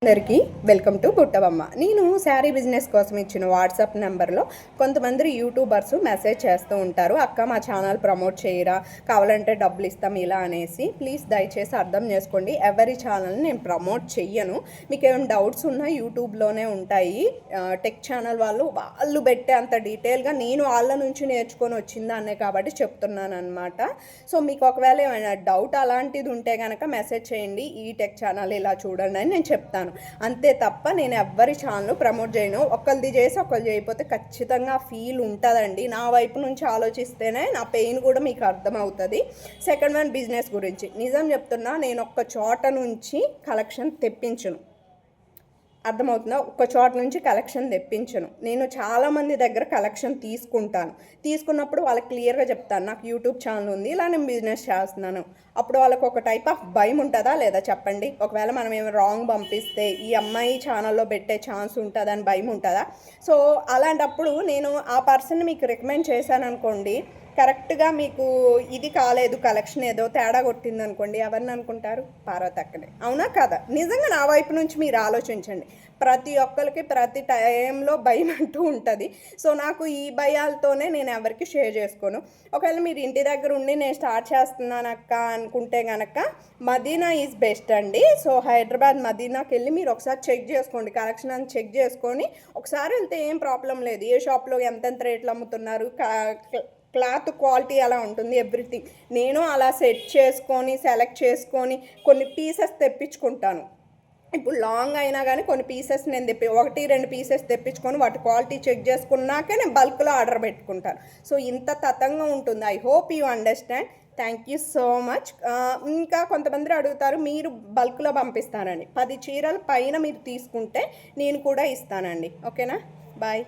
అందరికీ welcome to బుట్టబమ్మ. నేను sari business కోసం ఇచ్చిన వాట్సాప్ నెంబర్లో కొంతమంది యూట్యూబర్స్ మెసేజ్ చేస్తూ ఉంటారు, అక్క మా ఛానల్ ప్రమోట్ చేయరా, కావాలంటే డబ్బులు ఇస్తాం ఇలా అనేసి. ప్లీజ్ దయచేసి అర్థం చేసుకోండి, ఎవరి ఛానల్ని నేను ప్రమోట్ చెయ్యను. మీకు ఏమైనా డౌట్స్ ఉన్నా యూట్యూబ్లోనే ఉంటాయి. టెక్ ఛానల్ వాళ్ళు పెట్టే అంత డీటెయిల్గా నేను వాళ్ళ నుంచి నేర్చుకొని వచ్చిందాన్నే కాబట్టి చెప్తున్నాను అనమాట. సో మీకు ఒకవేళ ఏమైనా డౌట్ అలాంటిది ఉంటే కనుక మెసేజ్ చేయండి, ఈ టెక్ ఛానల్ ఇలా చూడండి అని నేను చెప్తాను. అంతే తప్ప నేను ఎవ్వరి ఛానల్ ప్రమోట్ చేయను. ఒకరిది చేసి ఒకరు చేయకపోతే ఖచ్చితంగా ఫీల్ ఉంటుందండి. నా వైపు నుంచి ఆలోచిస్తేనే నా పెయిన్ కూడా మీకు అర్థమవుతుంది. సెకండ్ వన్ బిజినెస్ గురించి నిజం చెప్తున్నా, నేను ఒక్క చోట నుంచి కలెక్షన్ తెప్పించను. అర్థమవుతుందా? ఒక్క చోట నుంచి కలెక్షన్ తెప్పించను. నేను చాలామంది దగ్గర కలెక్షన్ తీసుకున్నప్పుడు వాళ్ళకి క్లియర్గా చెప్తాను, నాకు యూట్యూబ్ ఛానల్ ఉంది, ఇలా నేను బిజినెస్ చేస్తున్నాను. అప్పుడు వాళ్ళకు ఒక టైప్ ఆఫ్ భయం ఉంటుందా లేదా చెప్పండి? ఒకవేళ మనం ఏమైనా రాంగ్ పంపిస్తే ఈ అమ్మాయి ఛానల్లో పెట్టే ఛాన్స్ ఉంటుందని భయం ఉంటుందా? సో అలాంటప్పుడు నేను ఆ పర్సన్ని మీకు రికమెండ్ చేశాను అనుకోండి, కరెక్ట్గా మీకు ఇది కాలేదు, కలెక్షన్ ఏదో తేడా కొట్టింది అనుకోండి, ఎవరిని అనుకుంటారు? పార్వతక్కనే. అవునా కదా? నిజంగా నా వైపు నుంచి మీరు ఆలోచించండి. ప్రతి ఒక్కరికి ప్రతి టైంలో భయం అంటూ ఉంటుంది. సో నాకు ఈ భయాలతోనే నేను ఎవరికి షేర్ చేసుకోను. ఒకవేళ మీరు ఇంటి దగ్గర ఉండి నేను స్టార్ట్ చేస్తున్నాను అక్క అనుకుంటే కనుక మదీనా ఈజ్ బెస్ట్ అండి. సో హైదరాబాద్ మదీనాకి వెళ్ళి మీరు ఒకసారి చెక్ చేసుకోండి, కలెక్షన్ అని చెక్ చేసుకొని ఒకసారి వెళ్తే ఏం ప్రాబ్లం లేదు. ఏ షాప్లో ఎంతెంత రేట్లు అమ్ముతున్నారు, క్లాత్ క్వాలిటీ అలా ఉంటుంది, ఎవ్రీథింగ్. నేను అలా సెట్ చేసుకొని సెలెక్ట్ చేసుకొని కొన్ని పీసెస్ తెప్పించుకుంటాను. ఇప్పుడు లాంగ్ అయినా కానీ కొన్ని పీసెస్ నేను 1-2 పీసెస్ తెప్పించుకొని వాటి క్వాలిటీ చెక్ చేసుకున్నాకే నేను బల్క్లో ఆర్డర్ పెట్టుకుంటాను. సో ఇంత తతంగా ఉంటుంది. I hope you understand. Thank you so much. ఇంకా కొంతమంది అడుగుతారు మీరు బల్క్లో పంపిస్తానని. 10 చీరల పైన మీరు తీసుకుంటే నేను కూడా ఇస్తానండి. ఓకేనా? బాయ్.